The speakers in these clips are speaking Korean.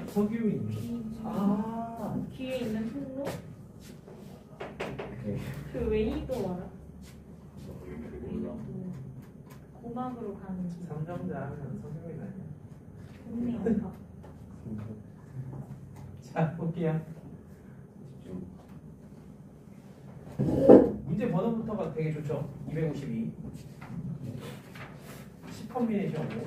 석유인. 아. 뒤에 있는 통로? 네. 그 웨이도 알아? 몰라. 고막으로 가는 길. 삼성자 하면 석유인 아니야? 동네 어디가? 자, 볼게요. 집중. 문제 번호부터가 되게 좋죠. 252. 10컴비네이션으로.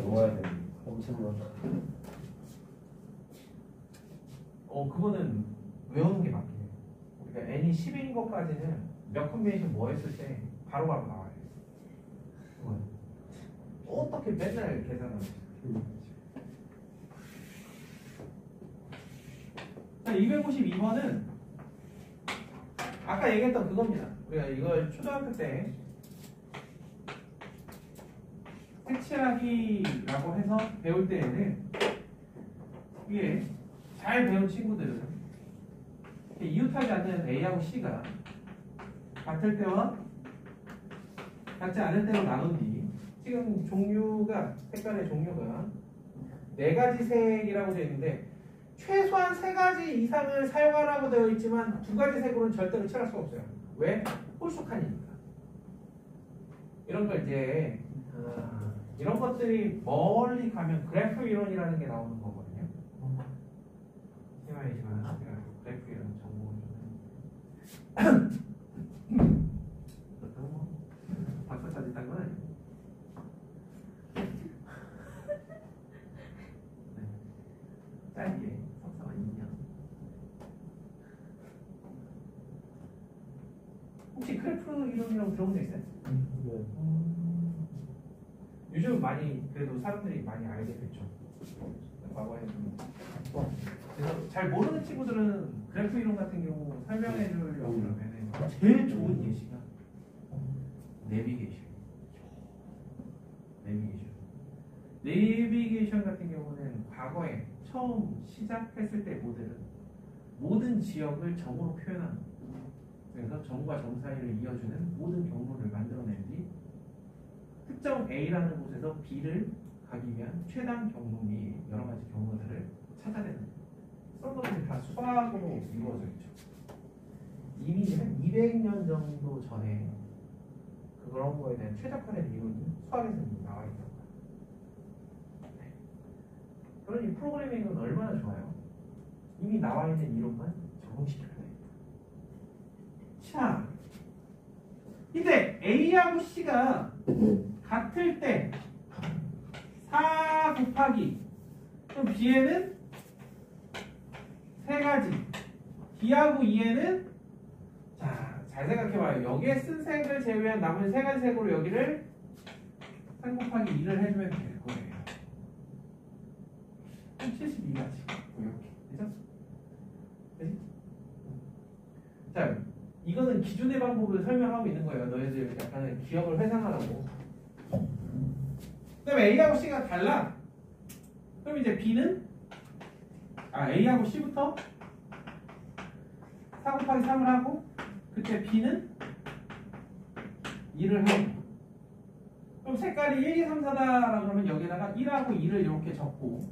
모아야 돼. 엄청나. 그거는 외우는 게 맞긴 해요. 우리가 n이 10인 것까지는 몇 컴비네이션 뭐 했을 때 바로바로 나와요. 그건. 어떻게 맨날 계산하지? 자, 252번은 아까 얘기했던 그겁니다. 우리가 이걸 초등학교 때 색칠하기라고 해서 배울 때에는 이게 잘 배운 친구들은 이웃하지 않는 A하고 C가 같을 때와 같지 않을 때로 나눈 뒤 지금 종류가 색깔의 종류가 4가지 색이라고 되어 있는데 최소한 3가지 이상을 사용하라고 되어 있지만 2가지 색으로는 절대로 칠할 수가 없어요. 왜? 홀수칸이니까. 이런 걸 이제 이런 것들이 멀리 가면 그래프 이론이라는 게 나오는 거거든요. 희망이지만 제가 그래프 이론 전공을 그렇다고 뭐 박사까지 딴 건 아니에요. 네. 짧게 석사가 2년. 혹시 그래프 이론이라고 들어본 적 있어요? 네. 요즘 많이 그래도 사람들이 많이 알게 됐죠. 과거에는 그래서 잘 모르는 친구들은 그래프 이론 같은 경우 설명해 주려고 그러면 제일 좋은 예시가 내비게이션. 내비게이션 같은 경우는 과거에 처음 시작했을 때 모델은 모든 지역을 점으로 표현하는 거예요. 그래서 점과 점 사이를 이어주는 모든 경로를 만들어낸 뒤 특정 A라는 곳에서 B를 가기 위한 최단 경로 및 여러 가지 경로들을 찾아내는 거예요. 그런 것들이 다 수학으로 이루어져 있죠. 이미 한 200년 정도 전에 그런 거에 대한 최적화된 이론이 수학에서 이미 나와 있는 거예요. 네. 그러니 프로그래밍은 얼마나 좋아요? 이미 나와 있는 이론만 적용시켜야 돼요. 자, 이제 A하고 C가 같을 때 4 곱하기 그럼 B에는 3가지 D하고 E에는 자, 잘 생각해봐요. 여기에 쓴 색을 제외한 나머지 3가지 색으로 여기를 3 곱하기 2를 해주면 될 거예요. 그럼 72가지 이렇게 그죠? 그지? 자, 이거는 기준의 방법을 설명하고 있는 거예요. 너희들 약간의 기억을 회상하라고. 그 다음에 A하고 C가 달라. 그럼 이제 B는 A하고 C부터 4 곱하기 3을 하고 그때 B는 2를 하고 그럼 색깔이 1, 2, 3, 4다라고 그러면 여기다가 1하고 2를 이렇게 적고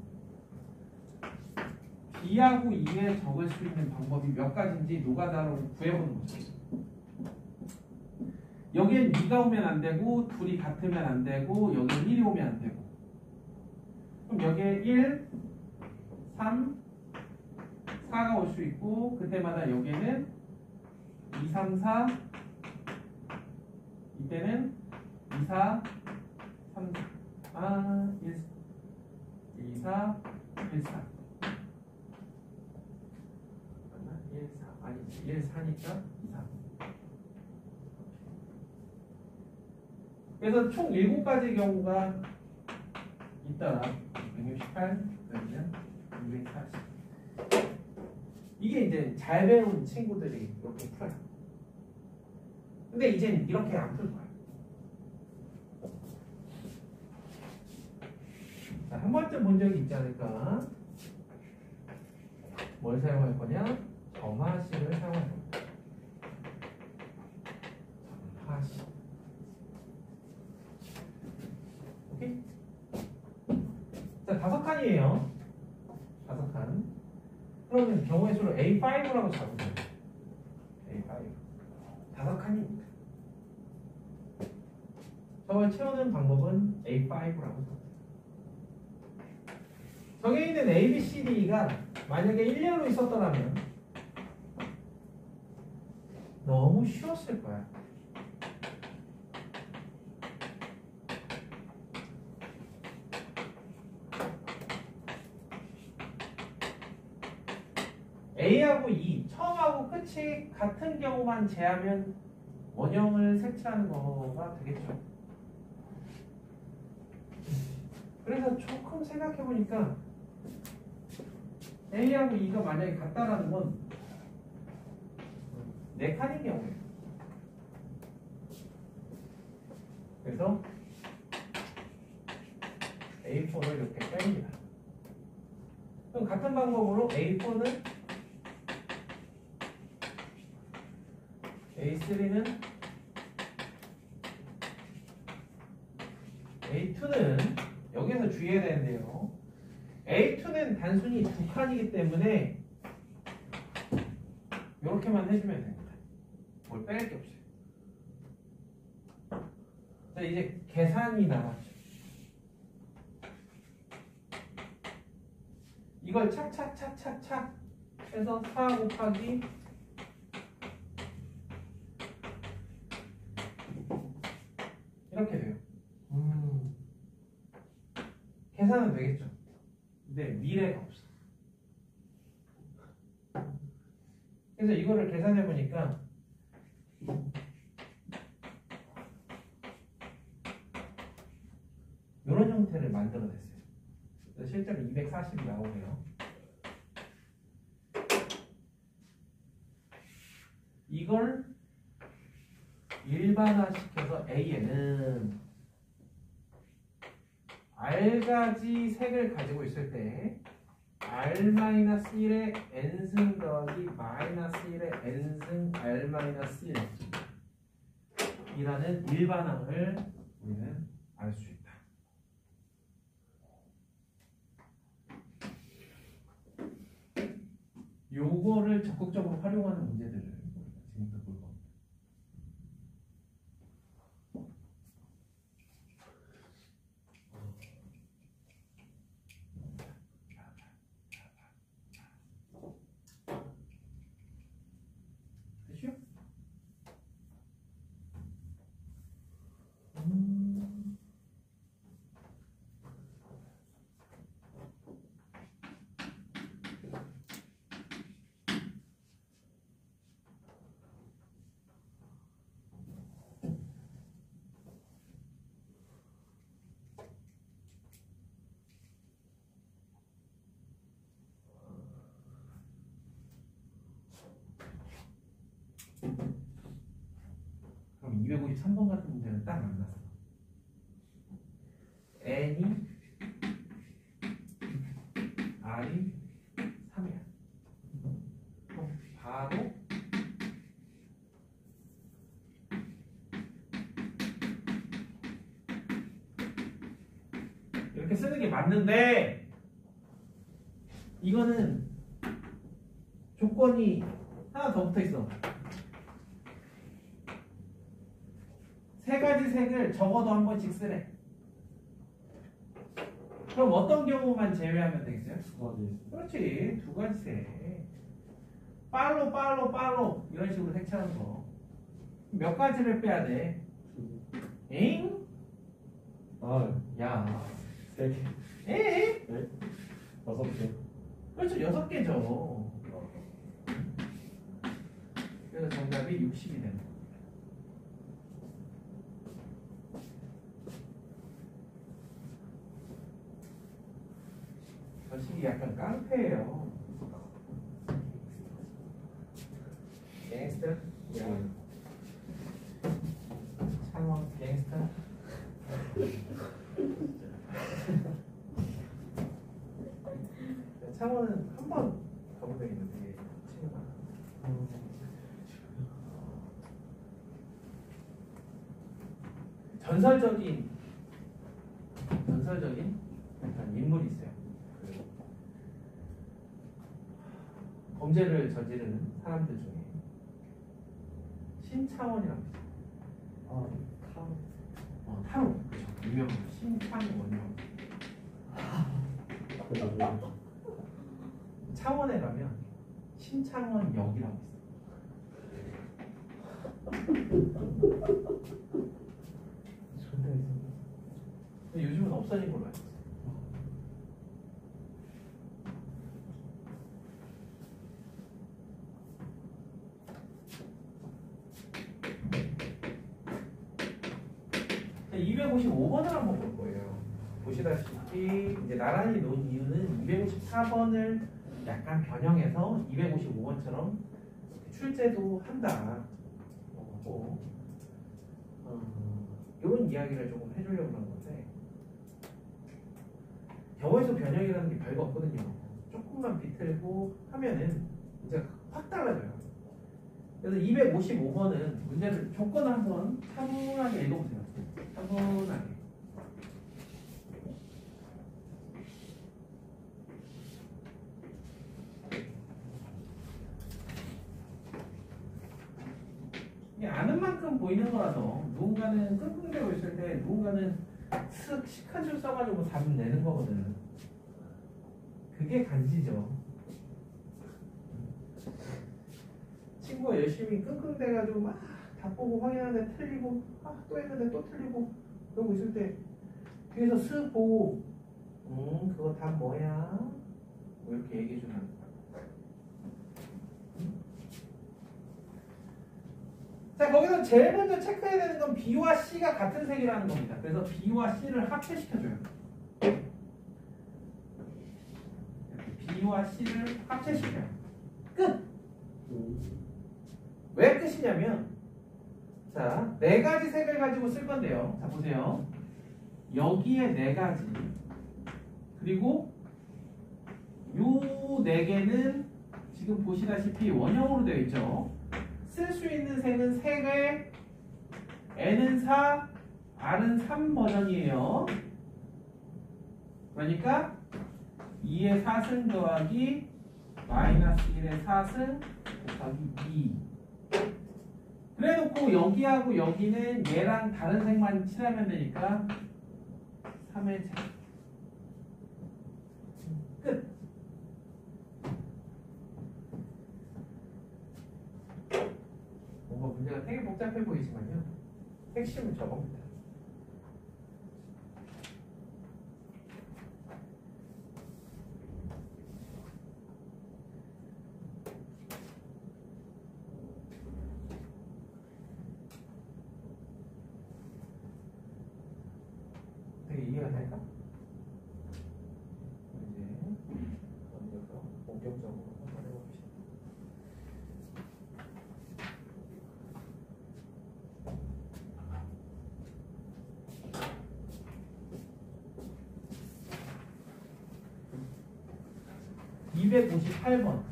B하고 2에 적을 수 있는 방법이 몇 가지인지 노가다로 구해보는 거죠. 여기엔 2가 오면 안 되고 둘이 같으면 안 되고 여기엔 1이 오면 안 되고 그럼 여기에 1, 3, 4가 올 수 있고 그때마다 여기에는 2, 3, 4 이때는 2, 4, 3, 1, 2, 4, 1, 4 1, 4 아니 1, 4니까 2, 3 그래서 총 7가지 경우가 있더라. 168, 그러면 240. 이게 이제 잘 배운 친구들이 이렇게 풀어요. 근데 이제는 이렇게 안 풀 거야. 자, 한 번쯤 본 적이 있지 않을까? 뭘 사용할 거냐? 점화식을 사용할 거야. 점화식. 5칸이에요. 5칸. 그러면 경우의 수를 A5라고 잡으세요. A5. 5칸입니다. 저걸 채우는 방법은 A5라고 잡으세요. 저기 있는 A, B, C, D가 만약에 일렬로 있었더라면 너무 쉬웠을 거야. A하고 E, 처음하고 끝이 같은 경우만 제하면 원형을 색칠하는 거가 되겠죠. 그래서 조금 생각해보니까 A하고 E가 만약에 같다라는 건 4칸인 경우예요. 그래서 A4를 이렇게 뺍니다. 그럼 같은 방법으로 A4는 A3는 A2는 여기서 주의해야 되는데요. A2는 단순히 2칸이기 때문에 이렇게만 해주면 됩니다. 뭘 뺄 게 없어요. 자, 이제 계산이 나왔죠. 이걸 착착착착착 해서 4 곱하기 이렇게 돼요. 계산은 되겠죠. 근데 미래가 없어. 그래서 이거를 계산해 보니까 이런 형태를 만들어냈어요. 그래서 실제로 240이 나오네요. 이걸 일반화시켜서 A에는 R가지 색을 가지고 있을 때 R-1의 n승 더하기 -1의 n승 R-1 이라는 일반항을 우리는 알 수 있다. 요거를 적극적으로 활용하는 문제들을 지금부터 볼 겁니다. 됐죠? 그럼 253번 같은 문제는 딱 만났어. n이 r이 3이야. 그럼 바로 이렇게 쓰는 게 맞는데 이거는 조건이 하나 더 붙어 있어. 세 가지 색을 적어도 한 번씩 쓰래. 그럼 어떤 경우만 제외하면 되겠어요? 2가지. 그렇지, 2가지 색. 빨로 이런 식으로 색칠하는 거. 몇 가지를 빼야 돼? 엥? 아, 야, 3개. 에? 네? 6개. 그렇죠, 6개죠. 그래서 정답이 60이 되는 거예요. 저 식이 약간 깡패예요. 갱스터? 창원 갱스터? 창원은 한 번 가본 적 있는데 친구가 전설적인 약간 인물이 있어요. 범죄를 저지르는 사람들 중에 신창원이라고 있어요. 아, 참. 타로. 그렇죠. 유명한 신창원이라고. 창원에 가면 신창원 역이라고 있어요. 존나 있었네. 근데 요즘은 없어진 걸로 알고 있어요. 자, 255번을 한번 볼 거예요. 보시다시피 이제 나란히 놓은 이유는 254번을 약간 변형해서 255번처럼 출제도 한다. 이런 이야기를 조금 해주려고 하는 건데 영어에서 변형이라는 게 별거 없거든요. 조금만 비틀고 하면은 문제가 확 달라져요. 그래서 255번은 문제를 조건을 한번 차분하게 읽어보세요. 차분하게. 이게 아는 만큼 보이는 거라서 누군가는 끙끙대고 있을 때 누군가는 슥 한 줄 써가지고 답 내는 거거든. 그게 간지죠. 친구가 열심히 끙끙대가지고 막 답 보고 확인하는데 틀리고 또 했는데 또 틀리고 그러고 있을 때 뒤에서 슥 보고 그거 답 뭐야? 뭐 이렇게 얘기해 주는 거야. 자, 거기서 제일 먼저 체크해야 되는 건 B와 C가 같은 색이라는 겁니다. 그래서 B와 C를 합체시켜줘요. B와 C를 합체시켜요. 끝! 왜 끝이냐면, 자, 네 가지 색을 가지고 쓸 건데요. 자, 보세요. 여기에 네 가지. 그리고 요 네 개는 지금 보시다시피 원형으로 되어 있죠. 쓸 수 있는 색은 3개, N은 4, R은 3 버전이에요. 그러니까 2의 4승 더하기 마이너스 1의 4승 곱하기 2. 그래놓고 여기하고 여기는 얘랑 다른 색만 칠하면 되니까 3의 제곱. 끝. 뭔가 문제가 되게 복잡해 보이지만요. 핵심은 저겁니다. 되게 이해가 될까? 이제 넘겨서 본격적으로 한번 해봅시다. (258번)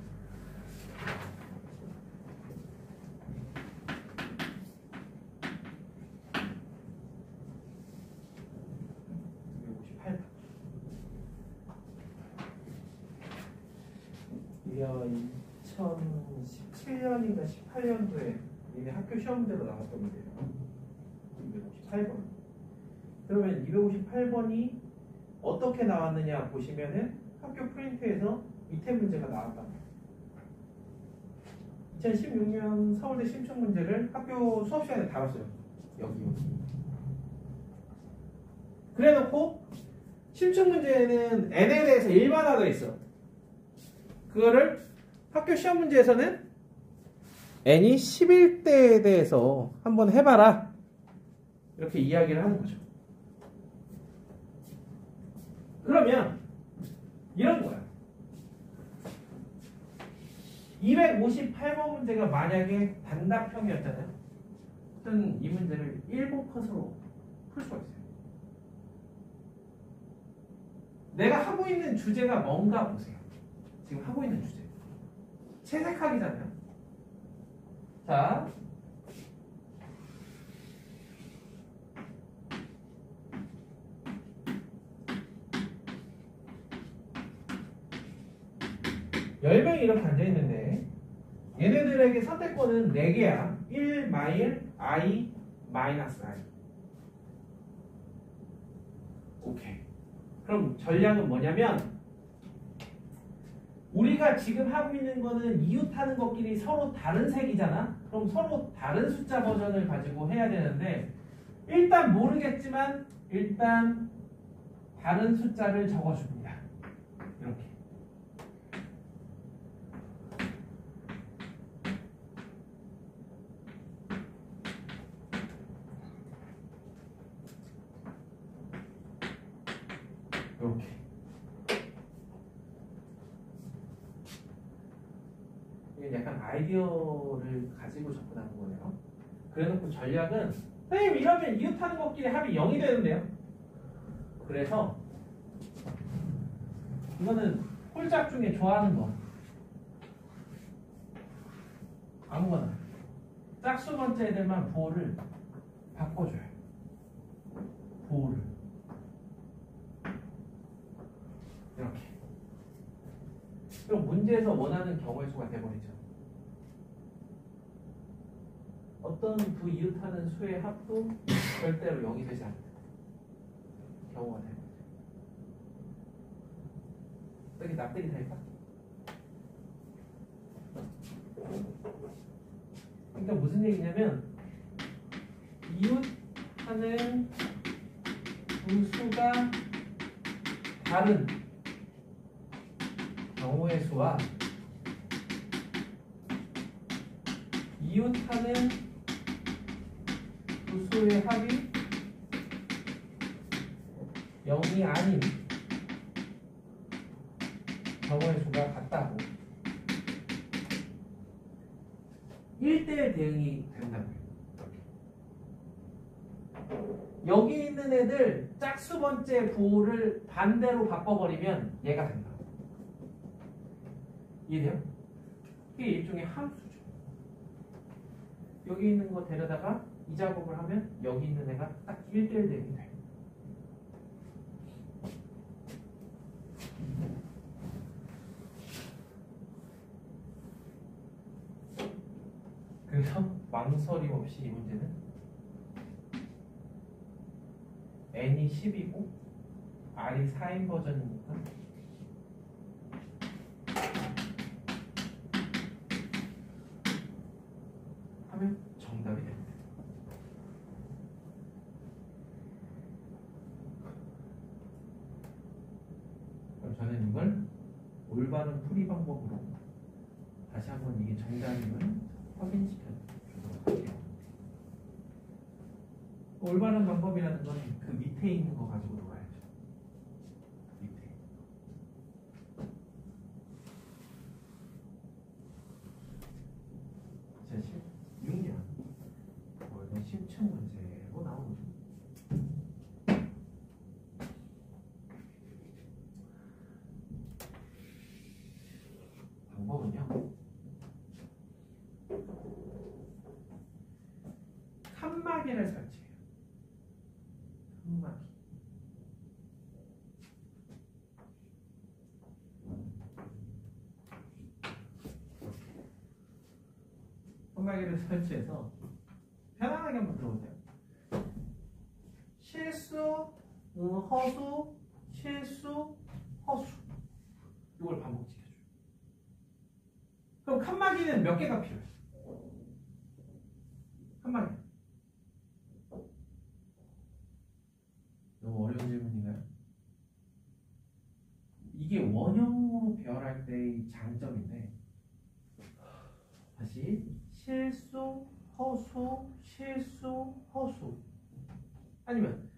이게 2017년인가 18년도에 이게 학교 시험 문제로 나왔던 문제예요. 258번. 그러면 258번이 어떻게 나왔느냐 보시면은 학교 프린트에서 밑에 문제가 나왔답니다. 2016년 서울대 심층 문제를 학교 수업 시간에 다뤘어요. 여기. 그래놓고 심층 문제에는 n에 대해서 일반화가 있어. 그거를 학교 시험 문제에서는 n이 11대에 대해서 한번 해봐라. 이렇게 이야기를 하는 거죠. 그러면 이런 거야. 258번 문제가 만약에 단답형이었잖아요. 그럼 이 문제를 1번 컷으로 풀 수가 있어요. 내가 하고 있는 주제가 뭔가 보세요. 지금 하고 있는 주제. 채색하기잖아요. 자. (10명이) 이렇게 앉아있는데 얘네들에게 선택권은 4개야. 1 마일 I 마이너스 I. 오케이. 그럼 전략은 뭐냐면 우리가 지금 하고 있는 거는 이웃하는 것끼리 서로 다른 색이잖아. 그럼 서로 다른 숫자 버전을 가지고 해야 되는데 일단 모르겠지만 일단 다른 숫자를 적어줍니다. 이렇게. 이렇게. 이게 약간 아이디어를 가지고 접근하는 거네요. 그래놓고 전략은 선생님 이러면 이웃하는 것끼리 합이 0이 되는데요. 그래서 이거는 홀짝 중에 좋아하는 거 아무거나 짝수 번째 애들만 부호를 바꿔줘요. 부호를 이렇게. 그럼 문제에서 원하는 경우의 수가 돼버리죠. 어떤 두 이웃하는 수의 합도 절대로 0이 되지 않는 경우가 되는 거죠. 여기 납득이 될까? 그러니까 무슨 얘기냐면 이웃하는 두 수가 다른 경우의 수와 이웃하는 두 수의 합이 0이 아닌 경우의 수가 같다고 1대1 대응이 된다고요. 여기 있는 애들 짝수 번째 부호를 반대로 바꿔버리면 얘가 된다. 이해돼요? 이게 일종의 함수죠. 여기 있는 거 데려다가 이 작업을 하면 여기 있는 애가 딱 1대1 대응이 돼요. 그래서 망설임 없이 이 문제는 n이 10이고 r이 4인 버전이니까 하면 정답이 됩니다. 그럼 저는 이걸 올바른 풀이 방법으로 다시 한번 이게 정답임을 확인시켜 주도록 할게요. 올바른 방법이라는 건 그 밑에 있는 거 가지고 놀아야죠. 밑에. 제 16년 월급 10층 문제로 나오는 방법은요. 칸막이를 설치해요. 칸막이. 칸막이를 설치해서 편안하게 한번 들어보세요. 실수, 허수, 실수, 허수. 이걸 반복시켜줘요. 그럼 칸막이는 몇 개가 필요해요? 칸막이. 너무 어려운 질문인가요? 이게 원형으로 배열할 때의 장점인데 다시 실수, 허수, 실수, 허수 아니면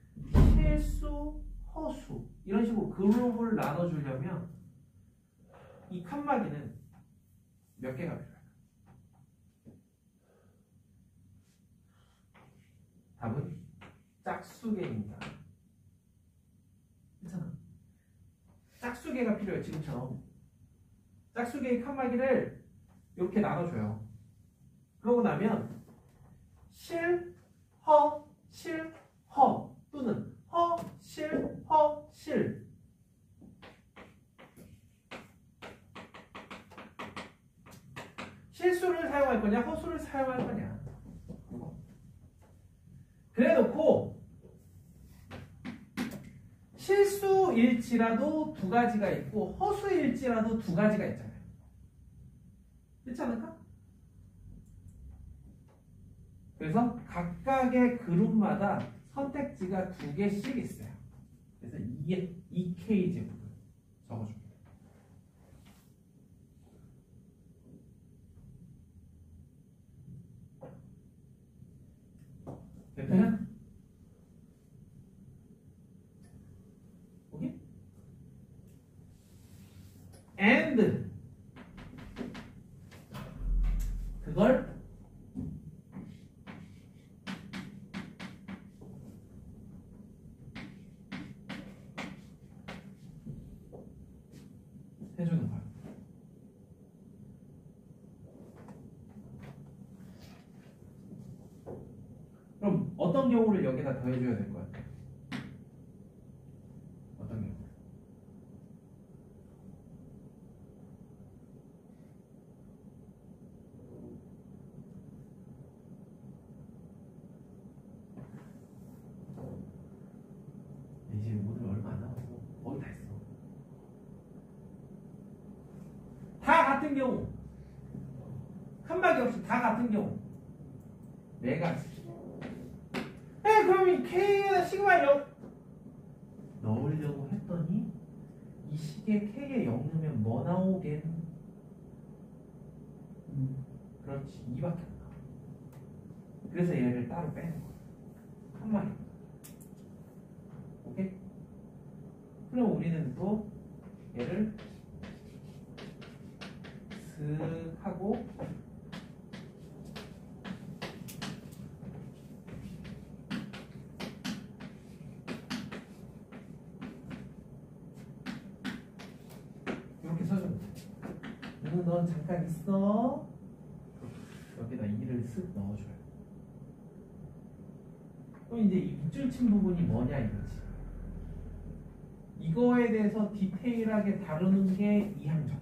실수, 허수 이런 식으로 그룹을 나눠주려면 이 칸막이는 몇 개가 필요할까요? 답은 짝수개입니다. 괜찮아. 짝수개가 필요해요. 지금처럼 짝수개의 칸막이를 이렇게 나눠줘요. 그러고 나면 실, 허, 실, 허 또는 허, 실, 허, 실 실수를 사용할 거냐. 이거. 그래놓고 실수일지라도 두 가지가 있고 허수일지라도 두 가지가 있잖아요. 그렇지 않을까? 그래서 각각의 그룹마다 선택지가 두 개씩 있어요. 그래서 이게 2K 제곱을 적어줍니다. 됐나요? 오케이? and 그걸 해주는 거야. 그럼 어떤 경우를 여기다 더해줘야 될 것 같아? 어떤 경우? 이제 오늘 얼마 안 남았어. 거의 다 했어. 다 같은 경우, 칸막이 없이 다 같은 경우, 네 가지. 그럼 이 K에다 시그마 0 넣으려고 했더니 이 식에 K에 0 넣으면 뭐 나오겠? 그렇지, 2밖에 안 나와. 그래서 얘를 따로 빼는 거야. 칸막이. 오케이? 그럼 우리는 또 얘를 슥 하고 이렇게 써줍니다. 넌 잠깐 있어. 여기다 2를 쓱 넣어줘요. 그럼 이제 이 밑줄 친 부분이 뭐냐 이거지. 이거에 대해서 디테일하게 다루는 게 이항정이야.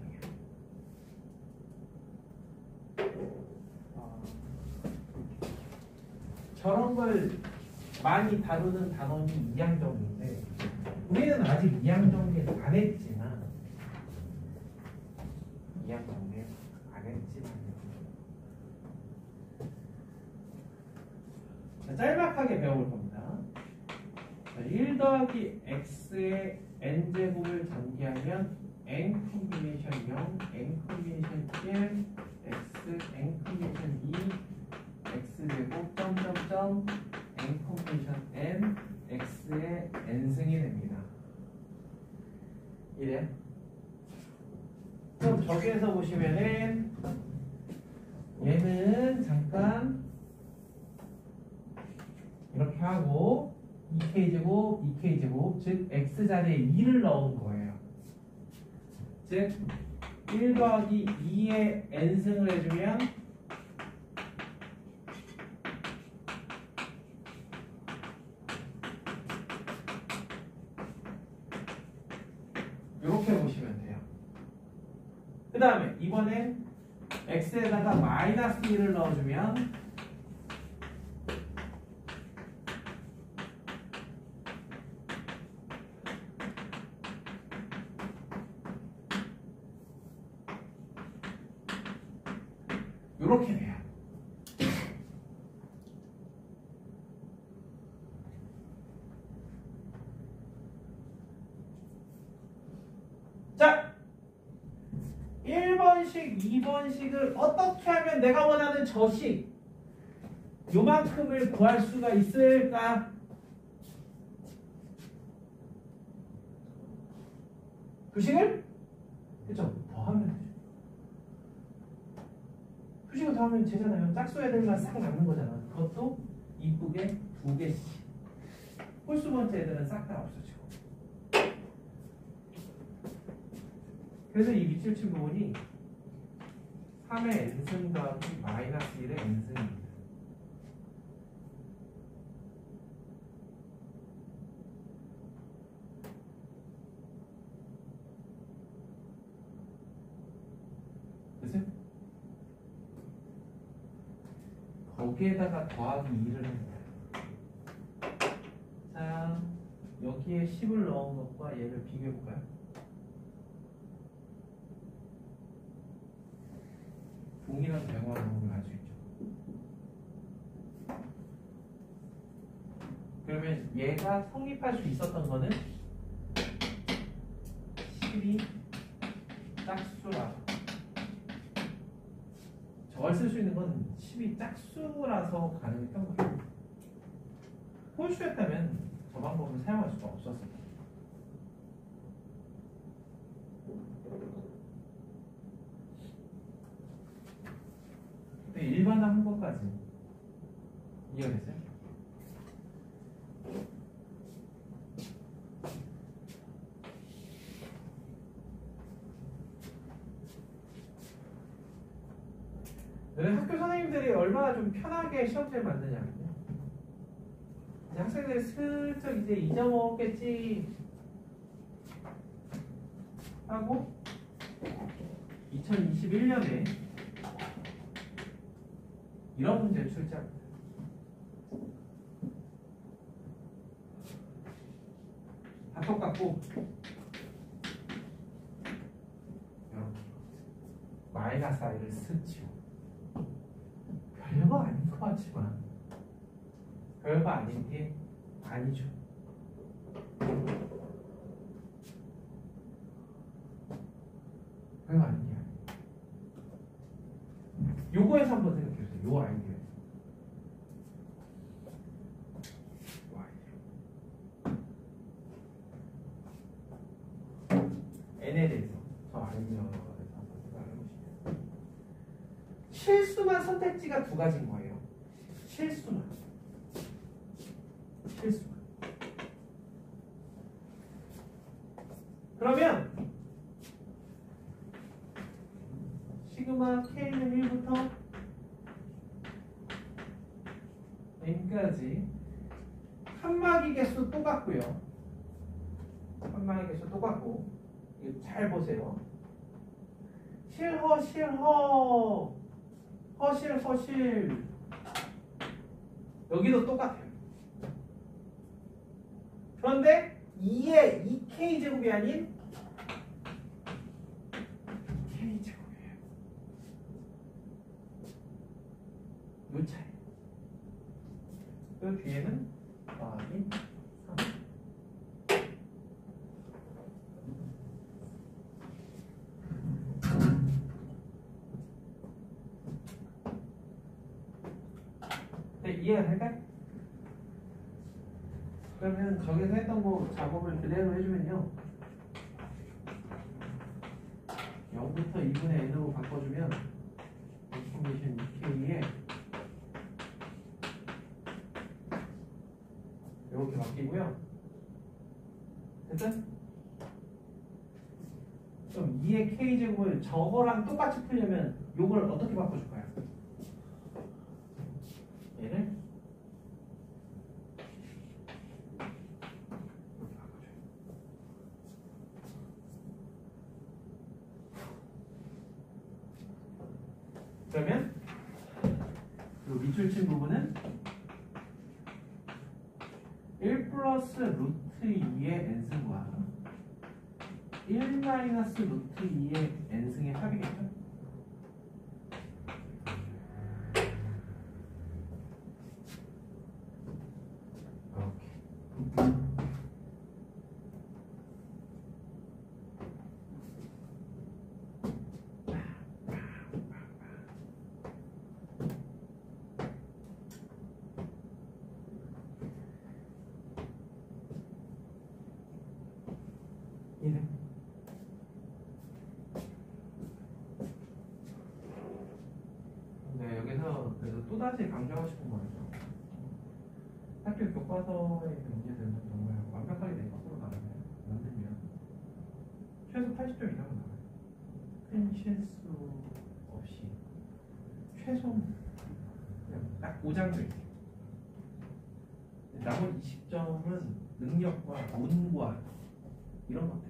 저런 걸 많이 다루는 단원이 이항정인데 우리는 아직 이항정리 안 했지만 이항정리 안 했지만 자, 짤막하게 배워볼 겁니다. 자, 1 더하기 x의 n제곱을 전개하면 n 콤비네이션 0, n 콤비네이션 1, x, n 콤비네이션 2, x제곱 점점점 n 콤비네이션 n, x의 n승이 됩니다. 이래. 그럼 저기에서 보시면은 얘는 잠깐 이렇게 하고 2k제곱, 2k제곱 즉 x자리에 2를 넣은 거예요. 즉 1 더하기 2의 n승을 해주면 이렇게 보시면 돼요. 그 다음에 이번엔 x에다가 마이너스 1을 넣어주면 이렇게 돼요. 자, 1번식, 2번식을 어떻게 하면 내가 원하는 저식 요만큼을 구할 수가 있을까? 수식을? 그죠? 더하면 되죠. 수식을 더하면 되잖아요. 짝수 애들만 싹 남는 거잖아. 그것도 이쁘게 2개씩. 홀수 번째 애들은 싹 다 없어지고. 그래서 이 밑줄 친 부분이 3의 n승 더하기 마이너스 1의 n승입니다. 됐어요? 여기에다가 더하기 2를 합니다. 자, 여기에 10을 넣은 것과 얘를 비교해 볼까요? 동일한 결과 나오는 걸 알 수 있죠. 그러면 얘가 성립할 수 있었던 거는 10이 짝수라. 저걸 쓸 수 있는 건 10이 짝수라서 가능했던 거예요. 홀수였다면 저 방법을 사용할 수가 없었어요. 근데 일반화한 것까지 이해됐어요? 학교 선생님들이 얼마나 좀 편하게 시험지를 만드냐면요. 이제 학생들이 슬쩍 이제 잊어먹었겠지 하고 2021년에 이런 문제를 출제합니다. 다 똑같고 이렇게 마이너스 i를 스치고 별거 아닌 것 같지만 별거 아닌 게 아니죠. 별거 아닌 게 아니에요. 요거에서 한번 생각해보세요. 요 아이디어. n에 대해서 저 아이디어에서 한번 생각을 해보시면 실수만 선택지가 두 가지인 거예요. 실수만. 그러면 시그마 k는 1부터 n까지 칸막이 개수 똑같고요. 칸막이 개수 똑같고 이거 잘 보세요. 허실 여기도 똑같아요. 그런데 2의 2k제곱이 아닌 k제곱이에요. 요 차이. 그 뒤에는 더하기 3. 네, 이해가 될까요? 그러면 저기서 했던 거 작업을 그대로 해주면요 0부터 2분의 n으로 바꿔주면 인포메이션 2k에 이렇게 바뀌고요. 됐죠? 그럼 2의 k제곱을 저거랑 똑같이 풀려면 이걸 어떻게 바꿔줄까요? 얘를 그러면 이 밑줄 친 부분은 1 플러스 루트 2의 n승과 1 마이너스 루트 2의 n승의 합이겠죠? 네, 여기서 그래서 또다시 강조하고 싶은 거죠. 학교 교과서의 문제들은 정말 완벽하게 내 것으로 만들면 최소 80점 이상은 나와요. 큰 실수 없이 최소 그냥 딱 5장도 있어요. 나머지 20점은 능력과 운과 이런 것들.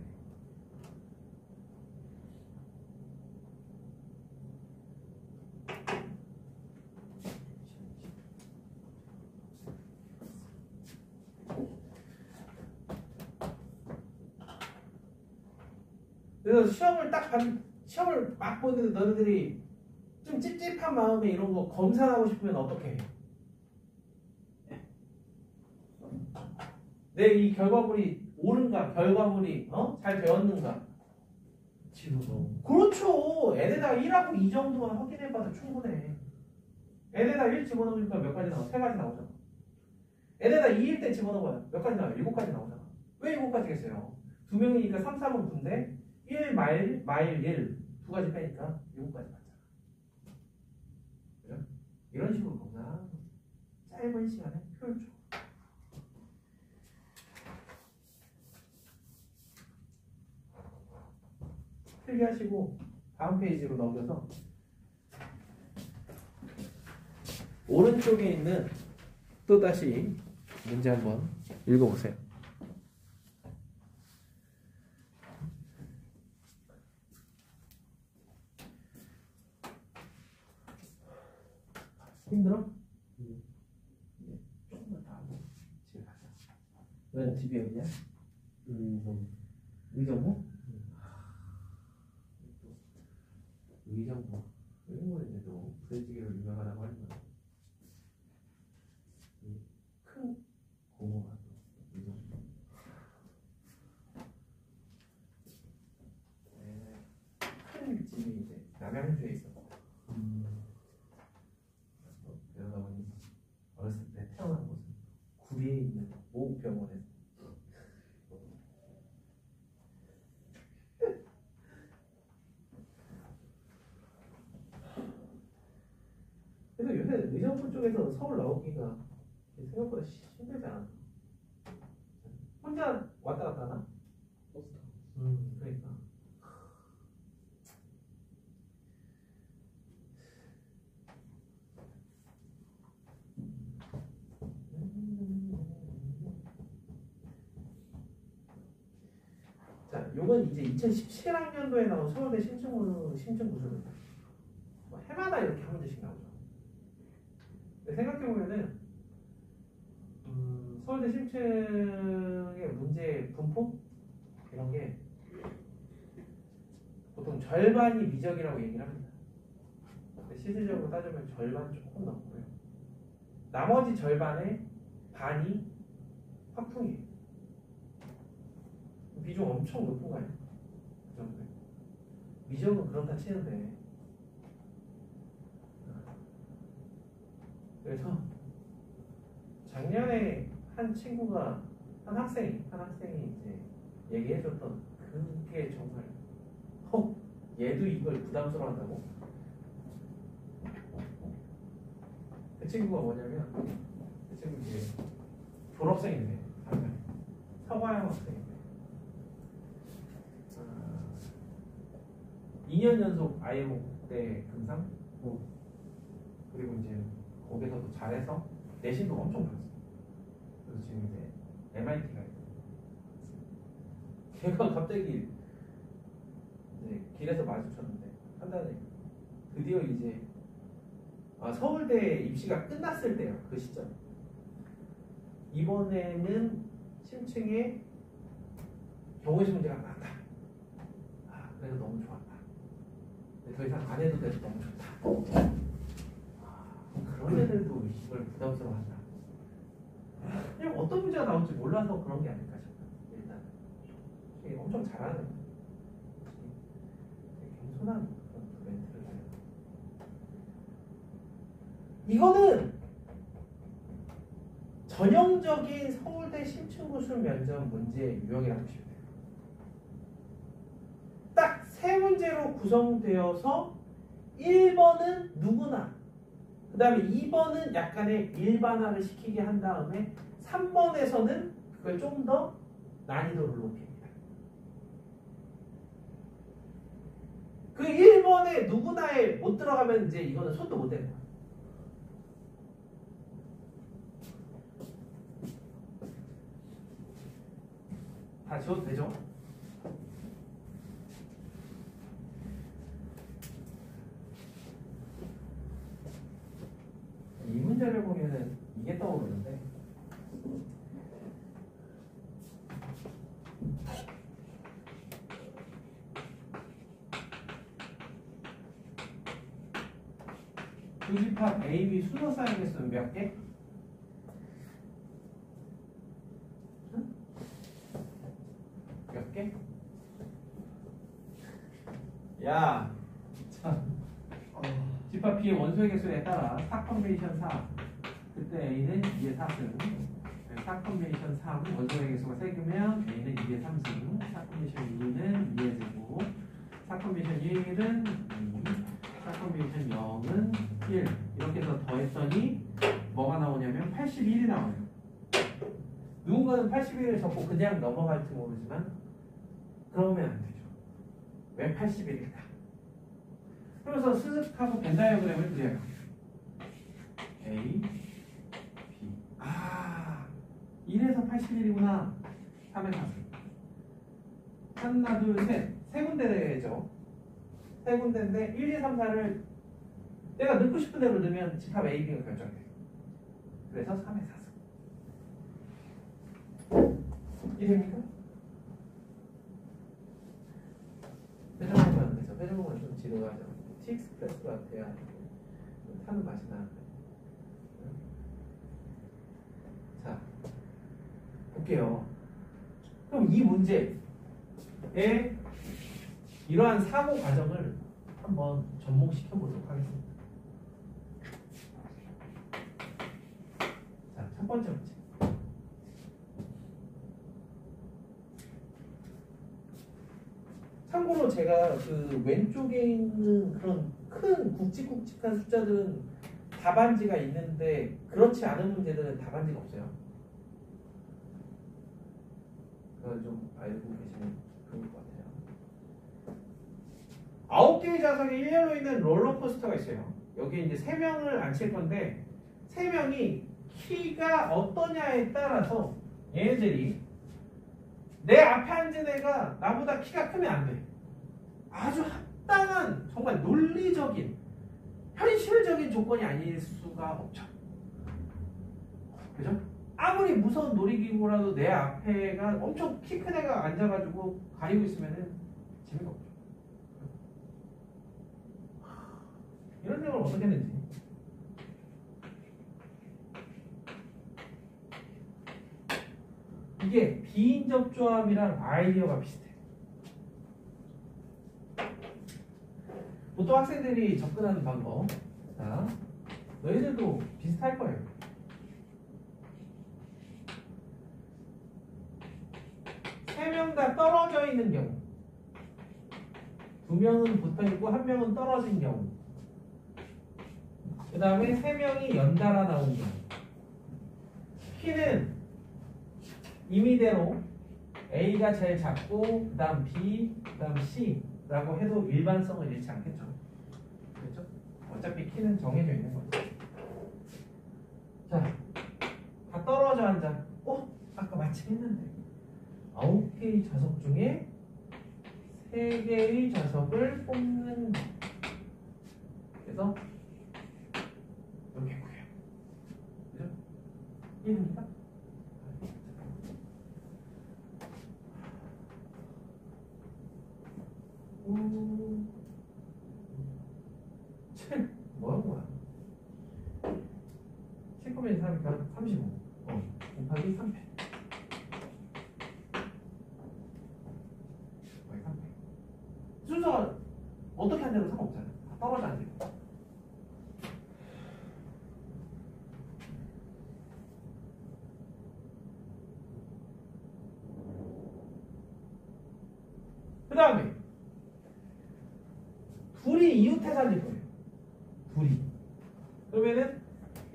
그래서 시험을 막 보는데 너희들이 좀 찝찝한 마음에 이런 거 검사하고 싶으면 어떻게 해? 내 이 결과물이 옳은가? 결과물이 잘 되었는가? 집어넣어. 그렇죠. n에다가 1하고 2 정도만 확인해봐도 충분해. n에다 1 집어넣으니까 몇 가지 나와? 3가지 나오잖아. n에다 2일 때 집어넣어봐요. 몇 가지 나와요? 7가지 나오잖아. 왜 7가지겠어요? 2명이니까 3, 4분 분데 1 마일 1 2가지 빼니까 7가지 맞잖아. 그죠? 이런 식으로 검사 짧은 시간에 효율적으로. 필기하시고 다음 페이지로 넘겨서 오른쪽에 있는 또다시 문제 한번 읽어보세요. 힘들어? 조금만 더 하고 집에 가자. 왜 집이 어디냐? 의정부? 의정부. 의정부인데도 부대찌개로 유명하다고 하는 거야. 큰 고모가 또 의정부. 큰 집이 이제 남양주에 있었고. 그러다 보니 어렸을 때 태어난 곳은 구리에 있는 모국병원에서. 그래서 요새 의정부 쪽에서 서울 나오기가 생각보다 힘들지 않아. 혼자 왔다 갔다 하나? 버스 타고. 그러니까. 자, 요건 이제 2017학년도에 나온 서울대 심층구술. 뭐 해마다 이렇게 한 문제씩 나오죠. 근데 생각해보면은 서울대 심층의 문제 분포 이런 게 보통 절반이 미적이라고 얘기를 합니다. 근데 실질적으로 따지면 절반 조금 넘고요. 나머지 절반의 반이 확풍이에요. 비중 엄청 높은 거 아니에요? 그 정도에. 미적은 그렇다 치는데. 그래서 작년에 한 친구가 한 학생이 이제 얘기해줬던 그게 정말 얘도 이걸 부담스러워한다고? 그 친구가 뭐냐면 그 친구 이제 졸업생인데 서과형 학생인데 2년 연속 IMO 금상 그리고 이제 거기서도 잘해서 내신도 엄청 좋았어. 그래서 지금 이제 MIT가 있고 걔가 갑자기 이제 길에서 마주쳤는데 한달에 드디어 이제 서울대 입시가 끝났을 때요. 그 시점 이번에는 심층에 경우의 문제가 많다. 그래서 너무 좋았다. 더 이상 안 해도 돼서 너무 좋다. 그런 애들도 이걸 부담스러워한다. 그냥 어떤 문제가 나올지 몰라서 그런 게 아닐까 싶어요. 일단 엄청 잘하는 겸손한 그런 멘트를 해요. 이거는 전형적인 서울대 심층구술 면접 문제 유형이라고 보시면 돼요. 딱 세 문제로 구성되어서 1번은 누구나, 그 다음에 2번은 약간의 일반화를 시키게 한 다음에 3번에서는 그걸 좀 더 난이도를 높입니다. 그 1번에 누구나에 못 들어가면 이제 이거는 손도 못 대는 거야. 다 지워도 되죠? 이 문제를 보면은 이게 떠오르는데 두 집합 A, B 순서 쌓인 개수는 몇 개? 응? 몇 개? 야, 자, 집합 B의 원소의 개수에 따라 4 컨베이션 4 그때 A는 2의 4승 4 컨베이션 3 원소의 개수가 3개면 A는 2의 3승 4 컨베이션 2는 2의 제곱 4 컨베이션 1은 2 4 컨베이션 0은 1 이렇게 해서 더했더니 뭐가 나오냐면 81이 나와요. 누군가는 81을 적고 그냥 넘어갈지 모르지만 그러면 안 되죠. 왜 81일까? 그래서 스슥하고 벤 다이어그램을 그려요. A, B. 아, 1에서 81이구나. 3에 4. 하나, 둘, 셋. 세 군데죠. 세 군데인데 1, 2, 3, 4를 내가 넣고 싶은 대로 넣으면 집합 A, B가 결정돼요. 그래서 3에 4. 이해됩니까? 회전목은 안 되죠. 회전목은 좀 지루하죠. T-익스프레스가 돼야 타는 맛이 나는데. 자, 볼게요. 그럼 이 문제에 이러한 사고 과정을 한번 접목시켜 보도록 하겠습니다. 자, 첫 번째 문제. 참고로 제가 그 왼쪽에 있는 그런 큰 굵직굵직한 숫자들은 답안지가 있는데 그렇지 않은 문제들은 답안지가 없어요. 그걸 좀 알고 계시면 좋을 것 같아요. 9개의 좌석에 일렬로 있는 롤러코스터가 있어요. 여기 이제 3명을 앉힐 건데 3명이 키가 어떠냐에 따라서 얘네들이 내 앞에 앉은 애가 나보다 키가 크면 안 돼. 아주 합당한 정말 논리적인 현실적인 조건이 아닐 수가 없죠. 그죠? 아무리 무서운 놀이기구라도 내 앞에가 엄청 키 큰 애가 앉아가지고 가리고 있으면은 재미가 없죠. 이런 생각을 어떻게 했는지. 이게 비인접 조합이랑 아이디어가 비슷해. 보통 학생들이 접근하는 방법. 자, 너희들도 비슷할 거예요. 세 명 다 떨어져 있는 경우, 2명은 붙어 있고 1명은 떨어진 경우, 그 다음에 3명이 연달아 나온 경우. 키는 임의대로 A가 제일 작고 그 다음 B, 그 다음 C라고 해도 일반성을 잃지 않겠죠. 그렇죠? 어차피 키는 정해져 있는 거죠. 자, 다 떨어져 앉아. 아까 마침 했는데 9개의 좌석 중에 3개의 좌석을 뽑는 거. 그래서 이렇게 구해요. 그죠? 이해됩니까? 뭐야? 7분의 3이니까 35. 곱하기 3패. 거의 3패. 순서가 어떻게 하냐는 상관없잖아요. 다 떨어져 안 돼요. 그 다음에 둘이 이웃해서 앉을 거예요. 둘이. 그러면은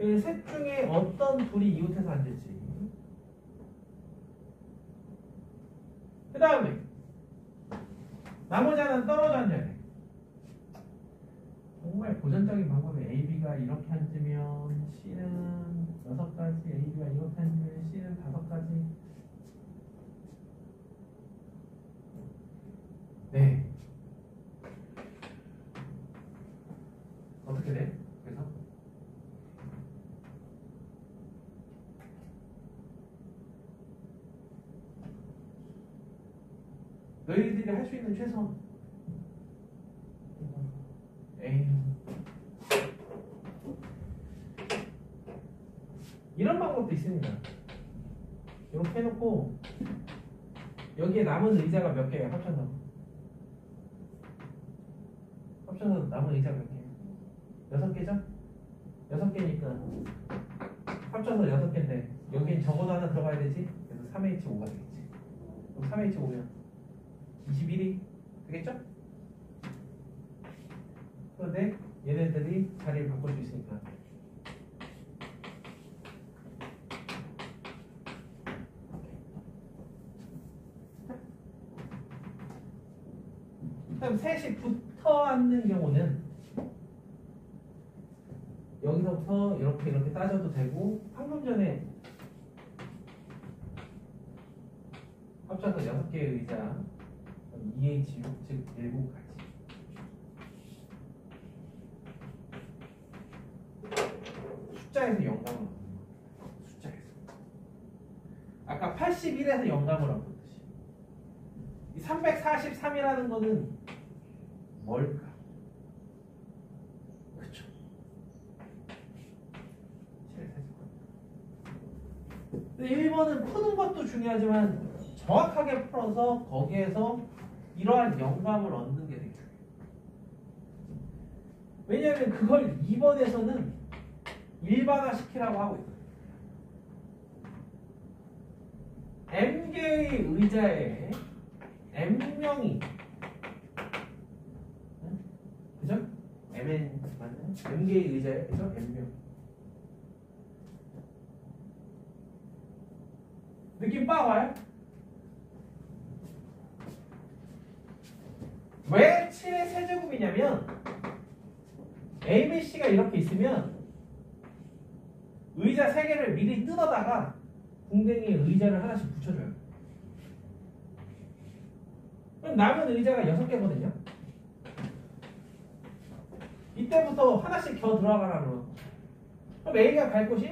이 셋 중에 어떤 둘이 이웃해서 앉을지. 그 다음에 나머지 하나는 떨어져 앉아야 돼. 정말 고전적인 방법이 A, B가 이렇게 앉으면 C는 6가지, A, B가 이렇게 앉으면 C는 5가지. 네. 어떻게 돼? 그래서 너희들이 할 수 있는 최선 A는 것도 있습니다. 이렇게 해놓고 여기에 남은 의자가 몇 개예요? 합쳐서 남은 의자가 몇 개예요? 6개죠? 6개니까 합쳐서 6개인데 여기에 적어도 하나 들어가야 되지? 그래서 3H5가 되겠지. 그럼 3H5면 21이 되겠죠? 그런데 얘네들이 자리를 바꿀 수 있으니까 그럼 셋이 붙어 앉는 경우는 여기서부터 이렇게 따져도 되고 방금 전에 합쳐서 6개의 의자 2H6 즉 7가지 숫자에서 영감을 얻는 거예요. 숫자에서 아까 81에서 영감을 얻었듯이 이 343이라는 거는 뭘까? 그쵸? 1번은 푸는 것도 중요하지만 정확하게 풀어서 거기에서 이러한 영감을 얻는 게 되게 중요해요. 왜냐하면 그걸 2번에서는 일반화 시키라고 하고 있어요. M개의 의자에 M명이 그죠? MN 맞나요? M개의 의자에 그죠? M명 느낌 빠 와요? 왜 7의 세제곱이냐면 A, B, C가 이렇게 있으면 의자 3개를 미리 뜯어다가 궁뎅이에 의자를 하나씩 붙여줘요. 그럼 남은 의자가 6개거든요. 이때부터 하나씩 겨 들어가라는. 그럼 A가 갈 곳이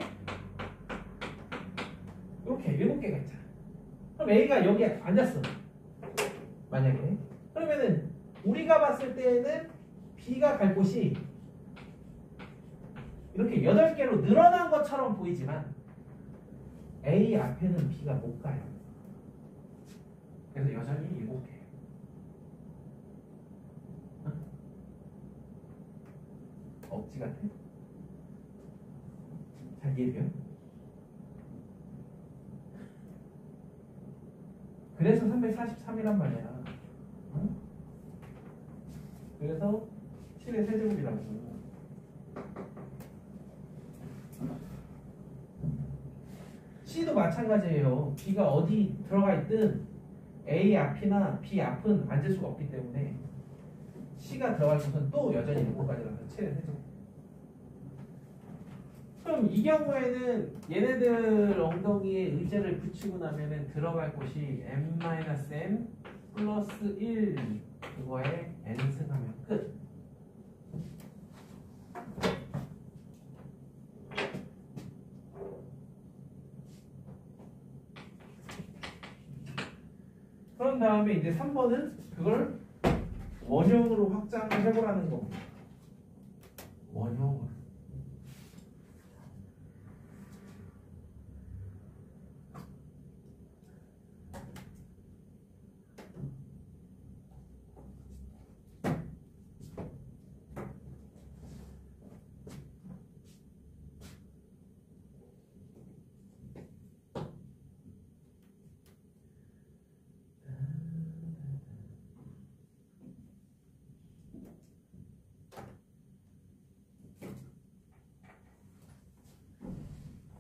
이렇게 7개가 있잖아. 그럼 A가 여기에 앉았어. 만약에. 그러면은 우리가 봤을 때는 B가 갈 곳이 이렇게 8개로 늘어난 것처럼 보이지만 A 앞에는 B가 못 가요. 그래서 여전히 7개예요. 억지 같아? 잘 이해돼요? 그래서 343이란 말이야. 응? 그래서 7의 세제곱이라고. C도 마찬가지예요. B가 어디 들어가 있든 A 앞이나 B 앞은 앉을 수가 없기 때문에 C가 들어갈 곳은 또 여전히 7가지라서 7의 세제곱. 그럼 이 경우에는 얘네들 엉덩이에 의자를 붙이고 나면은 들어갈 곳이 m-m 플러스 1 그거에 n승하면 끝. 그런 다음에 이제 3번은 그걸 원형으로 확장을 해보라는 겁니다. 원형으로.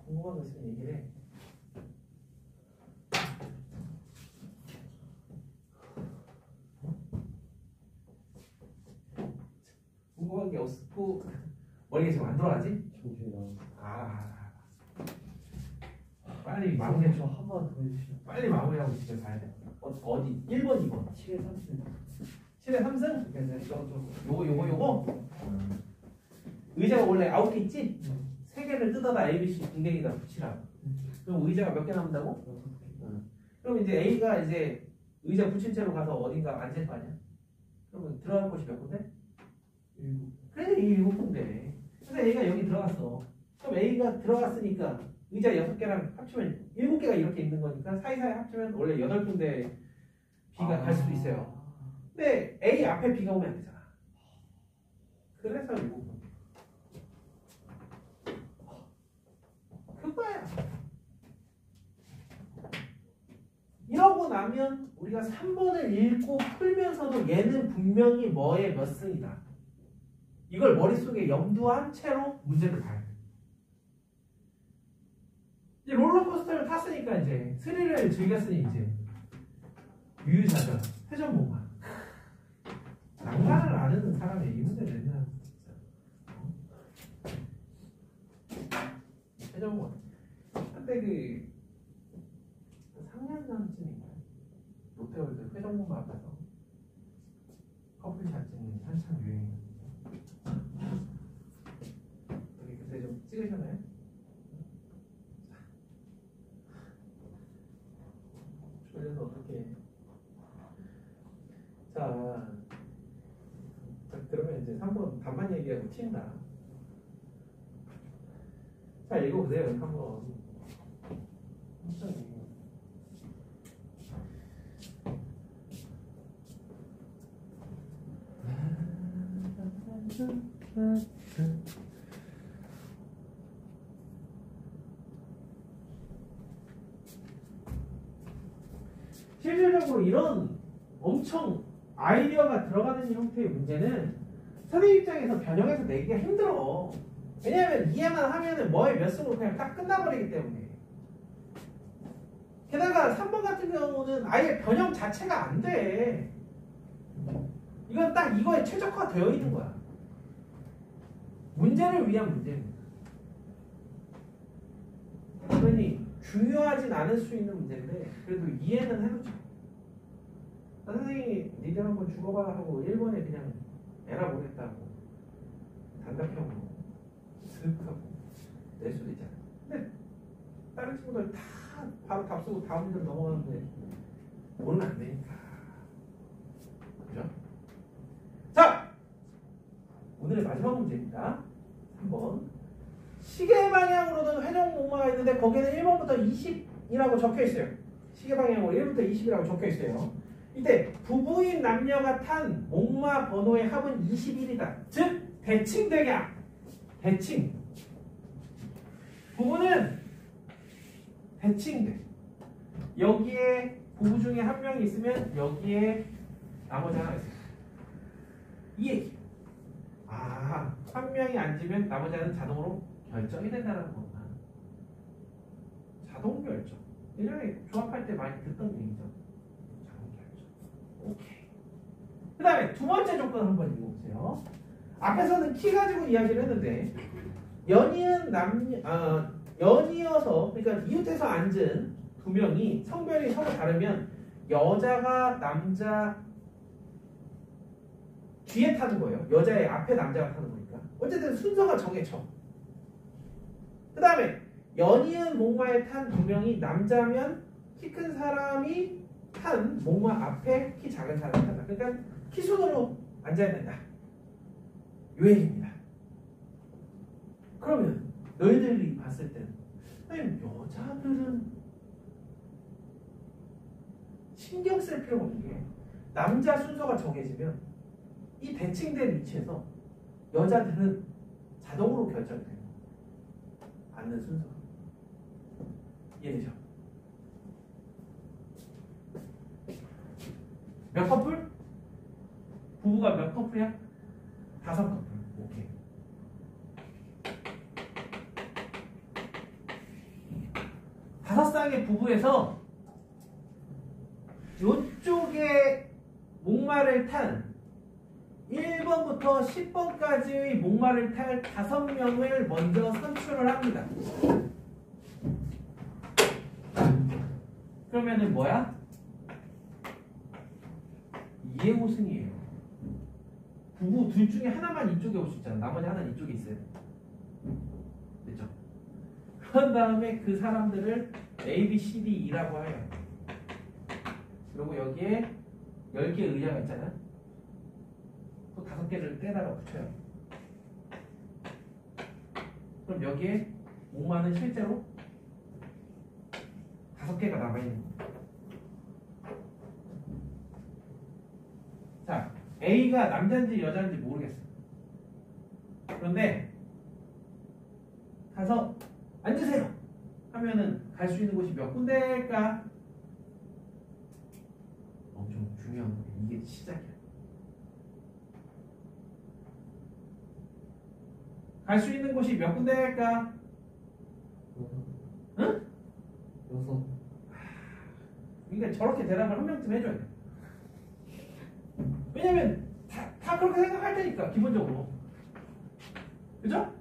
궁금한 거 있으면 얘기를 해. 궁금한 게 없고 머리가 지금 안 돌아가지? 정신이 나갔어. 빨리 마무리해. 저 한 번 더 해주시면. 빨리 마무리하고 집에 가야 돼. 어디? 1번, 2번. 7의 3승. 7의 3승? 요거? 의자가 원래 9개 있지? 3개를 뜯어다 A, B, C 궁뎅이에다 붙이라고. 그럼 의자가 몇 개 남는다고? 그럼 이제 A가 이제 의자 붙인 채로 가서 어딘가 앉을 거 아니야? 그러면 들어갈 곳이 몇 군데? 7. 그래, 7군데. 그래서 A가 여기 들어갔어. 그럼 A가 들어갔으니까 의자 6개랑 합치면 7개가 이렇게 있는 거니까 사이사이 합치면 원래 8군데 B가 갈 수도 있어요. 근데 A 앞에 B가 오면 안 되잖아. 그래서 7군. 그거야. 이러고 나면 우리가 3번을 읽고 풀면서도 얘는 분명히 뭐의 몇 승이다. 이걸 머릿속에 염두한 채로 문제를 봐야 돼. 이제 롤러코스터를 탔으니까 이제 스릴을 즐겼으니 이제 유유자적 회전목마. 낭만을 아는 사람이 이 문제를 내면 회전목마. 한때 그 상년 전쯤인가요? 롯데월드 회전목마 앞에서 커플샷 찍는 한참 유행이었는데 여기 그때 좀 찍으셨나요? 졸려서 어떻게 자 그러면 이제 3번 반만 얘기하고 튄다. 자 읽어보세요. 한번 천천히. 실질적으로 이런 엄청 아이디어가 들어가는 형태의 문제는 선생님 입장에서 변형해서 내기가 힘들어. 왜냐하면 이해만 하면은 뭐에 몇 승으로 그냥 딱 끝나버리기 때문에. 게다가 3번 같은 경우는 아예 변형 자체가 안 돼. 이건 딱 이거에 최적화되어 있는 거야. 문제를 위한 문제입니다. 그러니 중요하진 않을 수 있는 문제인데 그래도 이해는 해놓죠. 선생님이 니들 한번 죽어봐 하고 1번에 그냥 에라 보냈다고 단답형으로 슥 하고 낼 수도 있잖아요. 근데 다른 친구들 다 바로 답 쓰고 다음 문제로 넘어가는데 오늘 안 되니까. 그죠? 자! 오늘의 마지막 문제입니다. 3번. 시계 방향으로는 회전 목마가 있는데 거기에는 1번부터 20이라고 적혀 있어요. 시계 방향으로 1부터 20이라고 적혀 있어요. 이때 부부인 남녀가 탄 목마 번호의 합은 21이다. 즉 대칭되냐? 대칭. 부부는 대칭돼. 여기에 부부 중에 한 명이 있으면 여기에 나머지 하나 있어요. 이 얘기. 아, 한 명이 앉으면 나머지 하나는 자동으로 결정이 된다는 거구나. 자동 결정. 예전에 조합할 때 많이 듣던 얘기죠. 자동 결정. 오케이. 그 다음에 두 번째 조건 한번 읽어보세요. 앞에서는 키 가지고 이야기를 했는데 연이은 연이어서 그러니까 이웃에서 앉은 두 명이 성별이 서로 다르면 여자가 남자 뒤에 타는 거예요. 여자의 앞에 남자가 타는 거니까. 어쨌든 순서가 정해져. 그 다음에 연이은 목마에 탄 두 명이 남자면 키 큰 사람이 탄 목마 앞에 키 작은 사람이 탄다. 그러니까 키 순으로 앉아야 된다. 요 얘기입니다. 그러면 너희들이 봤을 때는 선생님 여자들은 신경 쓸 필요가 없는 게 남자 순서가 정해지면 이 대칭된 위치에서 여자들은 자동으로 결정이 돼요. 앉는 순서. 이해되죠? 몇 커플? 부부가 몇 커플이야? 5커플. 오케이. 다섯 쌍의 부부에서 이쪽에 목마를 탄 1번부터 10번까지의 목마를 탈 5명을 먼저 선출을 합니다. 그러면은 뭐야? 2의 5승이에요. 부부 둘 중에 하나만 이쪽에 올 수 있잖아. 나머지 하나는 이쪽에 있어야 돼. 됐죠? 그런 다음에 그 사람들을 A, B, C, D, E라고 해요. 그리고 여기에 10개의 의자가 있잖아요. 또 5개를 떼다가 붙여요. 그럼 여기에 목마는 실제로 5개가 남아있는 거야. 자, A가 남자인지 여자인지 모르겠어. 그런데 가서 앉으세요 하면은 갈 수 있는 곳이 몇 군데일까? 엄청 중요한 거야. 이게 시작이야. 갈 수 있는 곳이 몇 군데일까? 응? 6. 그러니까 저렇게 대답을 한 명쯤 해줘야 돼. 왜냐면 다 그렇게 생각할 테니까 기본적으로. 그죠?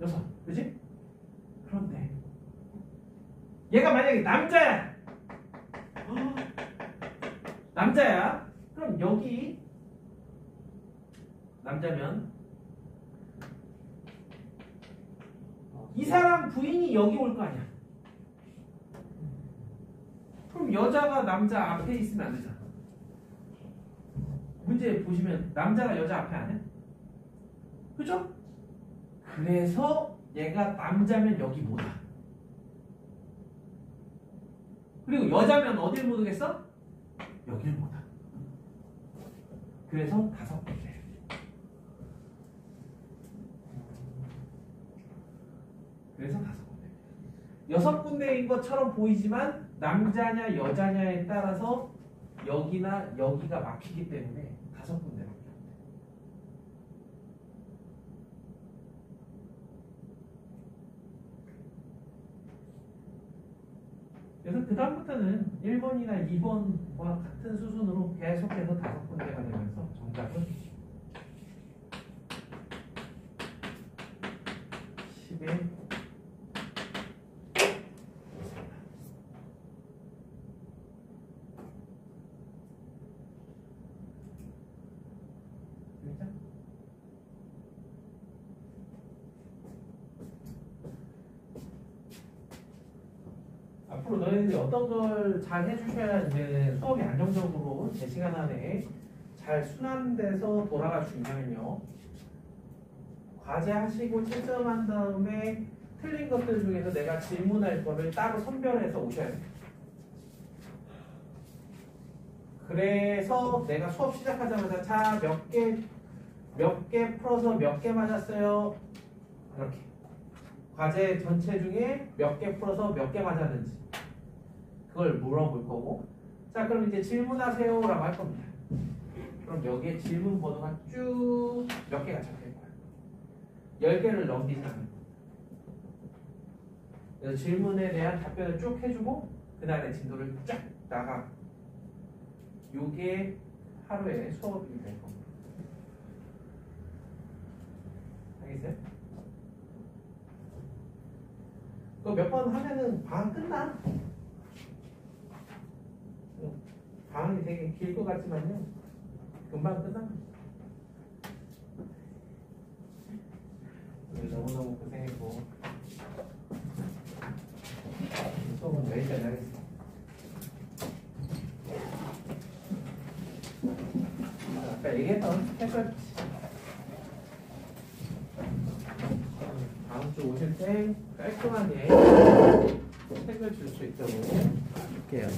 6. 그지? 그런데 얘가 만약에 남자야. 남자야. 그럼 여기 남자면 이 사람 부인이 여기 올 거 아니야. 그럼 여자가 남자 앞에 있으면 안 되잖아. 문제 보시면 남자가 여자 앞에 안 해? 그죠? 그래서 얘가 남자면 여기 못 와. 그리고 여자면 어딜 못 오겠어? 여길 못 와. 그래서 5군데. 그래서 5군데. 6군데인 것처럼 보이지만 남자냐 여자냐에 따라서 여기나 여기가 막히기 때문에 5군데밖에 안 돼. 그래서 그 다음부터는 1번이나 2번과 같은 수순으로 계속해서 5군데가 되면서 정답은 10에 앞으로 너희들이 어떤 걸 잘 해주셔야 이제 수업이 안정적으로 제 시간 안에 잘 순환돼서 돌아갈 수 있냐면요. 과제 하시고 채점한 다음에 틀린 것들 중에서 내가 질문할 거를 따로 선별해서 오셔야 돼요. 그래서 내가 수업 시작하자마자 자, 몇 개 풀어서 몇 개 맞았어요? 이렇게. 과제 전체 중에 몇 개 풀어서 몇 개 맞았는지 그걸 물어볼 거고, 자 그럼 이제 질문하세요 라고 할 겁니다. 그럼 여기에 질문 번호가 쭉 몇 개가 잡힐 거야. 10개를 넘기지 않는 거야. 그래서 질문에 대한 답변을 쭉 해주고 그 다음에 진도를 쫙 나가. 요게 하루에 수업이 될 겁니다. 알겠어요? 그거 몇 번 하면은 방학 끝나. 방학이 되게 길 것 같지만요, 금방 끝납니다. 오늘 너무너무 고생했고 수업은 여기까지 하겠습니다. 아까 얘기했던 해설 다음 주 오실 때 깔끔하게 책을 줄 수 있도록 할게요.